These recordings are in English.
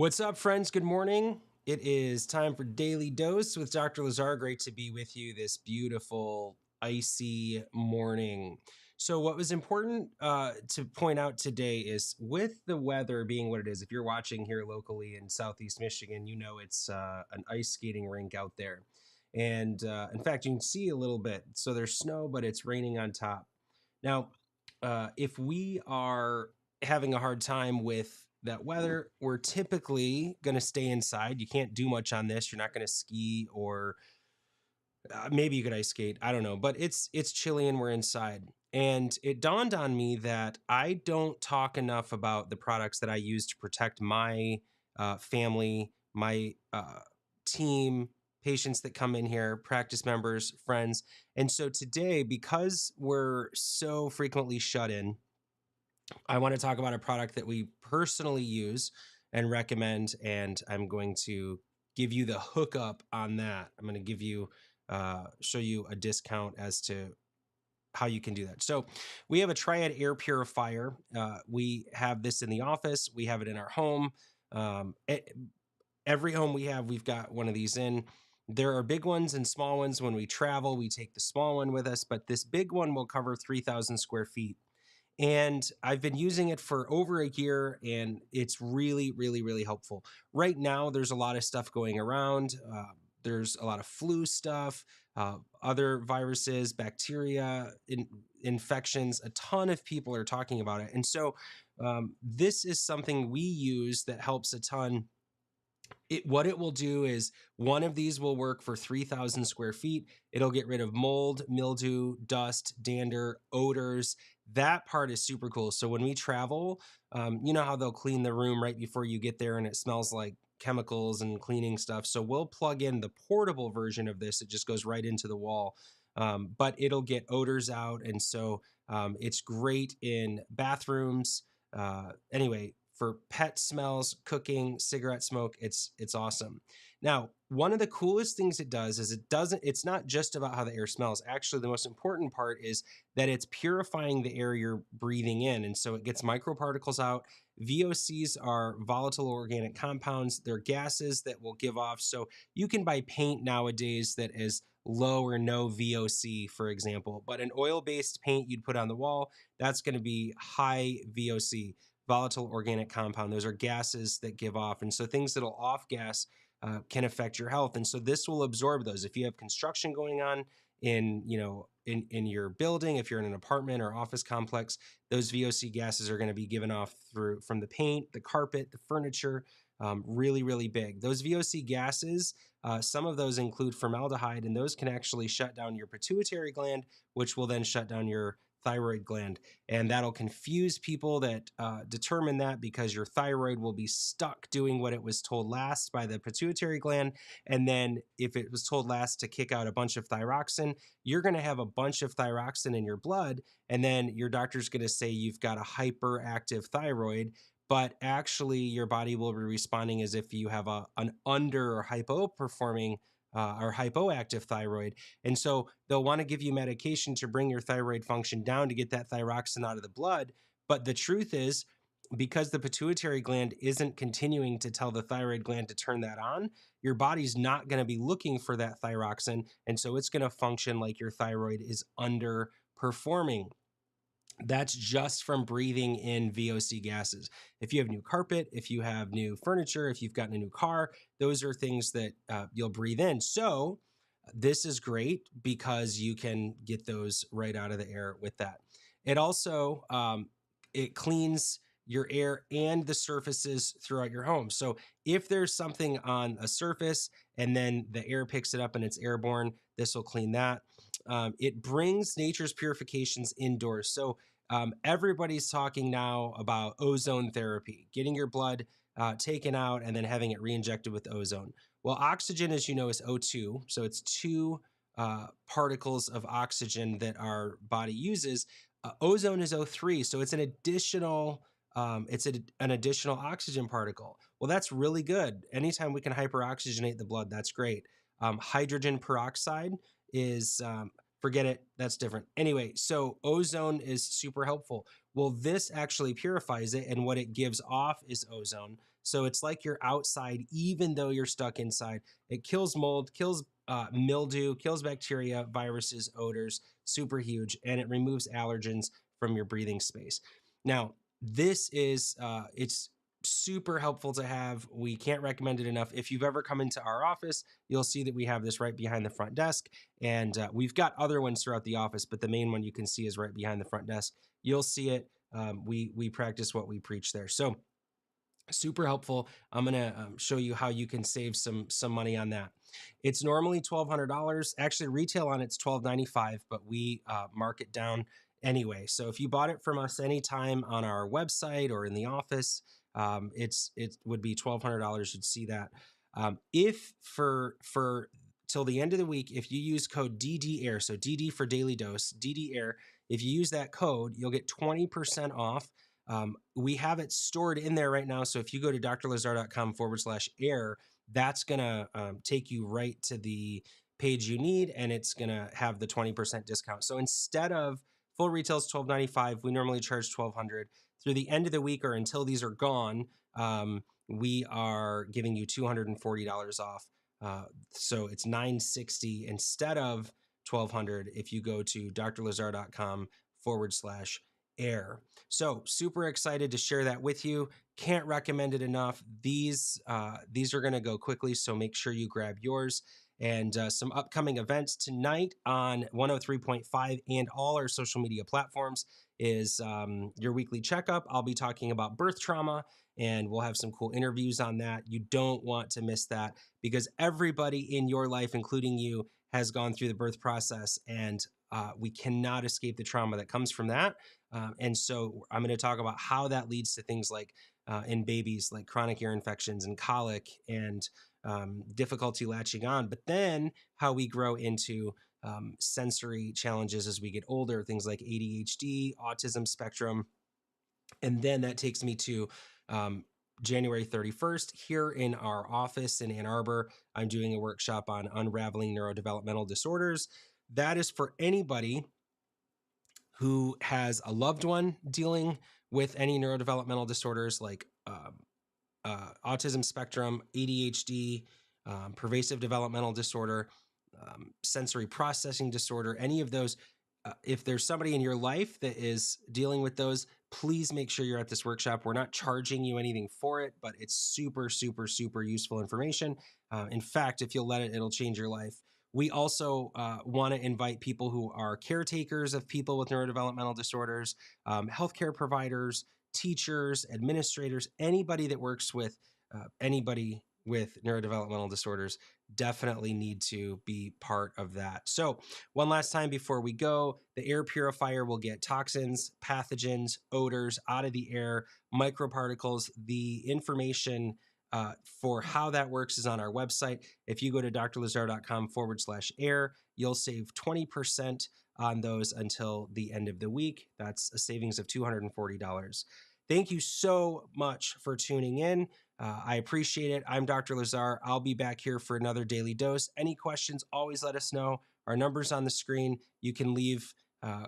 What's up, friends? Good morning. It is time for Daily Dose with Dr. Lazar. Great to be with you this beautiful, icy morning. So, what was important to point out today is with the weather being what it is, if you're watching here locally in Southeast Michigan, you know it's an ice skating rink out there. And in fact, you can see a little bit. So, there's snow, but it's raining on top. Now, if we are having a hard time with that weather, we're typically going to stay inside. You can't do much on this. You're not going to ski or maybe you could ice skate. I don't know, but it's chilly and we're inside. And it dawned on me that I don't talk enough about the products that I use to protect my family, my team, patients that come in here, practice members, friends. And so today, because we're so frequently shut in, I want to talk about a product that we personally use and recommend, and I'm going to give you the hookup on that. I'm going to give you, show you a discount as to how you can do that. So we have a Triad air purifier. We have this in the office. We have it in our home. Every home we have, we've got one of these in. There are big ones and small ones. When we travel, we take the small one with us, but this big one will cover 3,000 square feet. And I've been using it for over a year, and it's really, really, really helpful. Right now, there's a lot of stuff going around. There's a lot of flu stuff, other viruses, bacteria, infections. A ton of people are talking about it. And so this is something we use that helps a ton. What it will do is one of these will work for 3,000 square feet. It'll get rid of mold, mildew, dust, dander, odors. That part is super cool. So when we travel, you know how they'll clean the room right before you get there and it smells like chemicals and cleaning stuff. So we'll plug in the portable version of this. It just goes right into the wall. But it'll get odors out. And so it's great in bathrooms. Anyway, for pet smells, cooking, cigarette smoke, it's awesome. Now, one of the coolest things it does is it's not just about how the air smells. Actually, the most important part is that it's purifying the air you're breathing in. And so it gets microparticles out. VOCs are volatile organic compounds. They're gases that will give off. So you can buy paint nowadays that is low or no VOC, for example, but an oil-based paint you'd put on the wall, that's going to be high VOC, volatile organic compound. Those are gases that give off. And so things that'll off gas can affect your health. And so this will absorb those. If you have construction going on in in your building, if you're in an apartment or office complex, those VOC gases are going to be given off from the paint, the carpet, the furniture, really, really big. Those VOC gases, some of those include formaldehyde, and those can actually shut down your pituitary gland, which will then shut down your thyroid gland. And that'll confuse people that determine that, because your thyroid will be stuck doing what it was told last by the pituitary gland. And then if it was told last to kick out a bunch of thyroxine, you're going to have a bunch of thyroxine in your blood. And then your doctor's going to say you've got a hyperactive thyroid, but actually your body will be responding as if you have an under or hypoperforming or hypoactive thyroid. And so they'll want to give you medication to bring your thyroid function down to get that thyroxine out of the blood. But the truth is, because the pituitary gland isn't continuing to tell the thyroid gland to turn that on, your body's not going to be looking for that thyroxine. And so it's going to function like your thyroid is underperforming. That's just from breathing in VOC gases. If you have new carpet, if you have new furniture, if you've gotten a new car, those are things that you'll breathe in. So this is great because you can get those right out of the air with that. It also, it cleans your air and the surfaces throughout your home. So if there's something on a surface and then the air picks it up and it's airborne, this will clean that. It brings nature's purifications indoors. So everybody's talking now about ozone therapy, getting your blood taken out and then having it re-injected with ozone. Well, oxygen, as you know, is O2. So it's two particles of oxygen that our body uses. Ozone is O3. So it's an additional an additional oxygen particle. Well, that's really good. Anytime we can hyperoxygenate the blood, that's great. Hydrogen peroxide is, forget it, that's different. Anyway, so ozone is super helpful. Well, this actually purifies it, and what it gives off is ozone. So it's like you're outside, even though you're stuck inside. It kills mold, kills mildew, kills bacteria, viruses, odors, super huge, and it removes allergens from your breathing space. Now, this is it's super helpful to have. We can't recommend it enough. If you've ever come into our office, you'll see that we have this right behind the front desk, and we've got other ones throughout the office, but the main one you can see is right behind the front desk. You'll see it. We practice what we preach there. So super helpful. I'm gonna show you how you can save some money on that. It's normally $1,200. Actually, retail on it's $1,295, but we mark it down anyway. So if you bought it from us anytime on our website or in the office, it would be $1,200. You'd see that. If for till the end of the week, if you use code DDAIR, so DD for daily dose, DDAIR, if you use that code, you'll get 20% off. We have it stored in there right now. So if you go to drlazar.com/air, that's going to take you right to the page you need, and it's going to have the 20% discount. So instead of full retail is $1,295, we normally charge $1,200. Through the end of the week or until these are gone, we are giving you $240 off. So it's $960 instead of $1,200 if you go to drlazar.com/air. So super excited to share that with you. Can't recommend it enough. These are going to go quickly, so make sure you grab yours. And some upcoming events tonight on 103.5 and all our social media platforms is your weekly checkup. I'll be talking about birth trauma, and we'll have some cool interviews on that. You don't want to miss that, because everybody in your life, including you, has gone through the birth process, and we cannot escape the trauma that comes from that. And so I'm going to talk about how that leads to things like in babies, like chronic ear infections and colic and difficulty latching on, but then how we grow into sensory challenges as we get older, things like ADHD, autism spectrum. And then that takes me to January 31st here in our office in Ann Arbor. I'm doing a workshop on unraveling neurodevelopmental disorders. That is for anybody who has a loved one dealing with any neurodevelopmental disorders like autism spectrum, ADHD, pervasive developmental disorder, sensory processing disorder, any of those. If there's somebody in your life that is dealing with those, please make sure you're at this workshop. We're not charging you anything for it, but it's super, super, super useful information. In fact, if you'll let it, it'll change your life. We also want to invite people who are caretakers of people with neurodevelopmental disorders, healthcare providers, teachers, administrators, anybody that works with anybody with neurodevelopmental disorders definitely need to be part of that. So one last time before we go, the air purifier will get toxins, pathogens, odors out of the air, microparticles. The information for how that works is on our website. If you go to drlazar.com/air, you'll save 20% on those until the end of the week. That's a savings of $240. Thank you so much for tuning in. I appreciate it. I'm Dr. Lazar. I'll be back here for another daily dose. Any questions, always let us know. Our number's on the screen. You can leave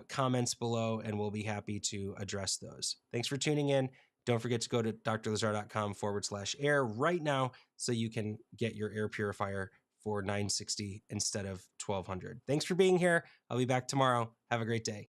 comments below, and we'll be happy to address those. Thanks for tuning in. Don't forget to go to drlazar.com/air right now so you can get your air purifier for $960 instead of $1,200. Thanks for being here. I'll be back tomorrow. Have a great day.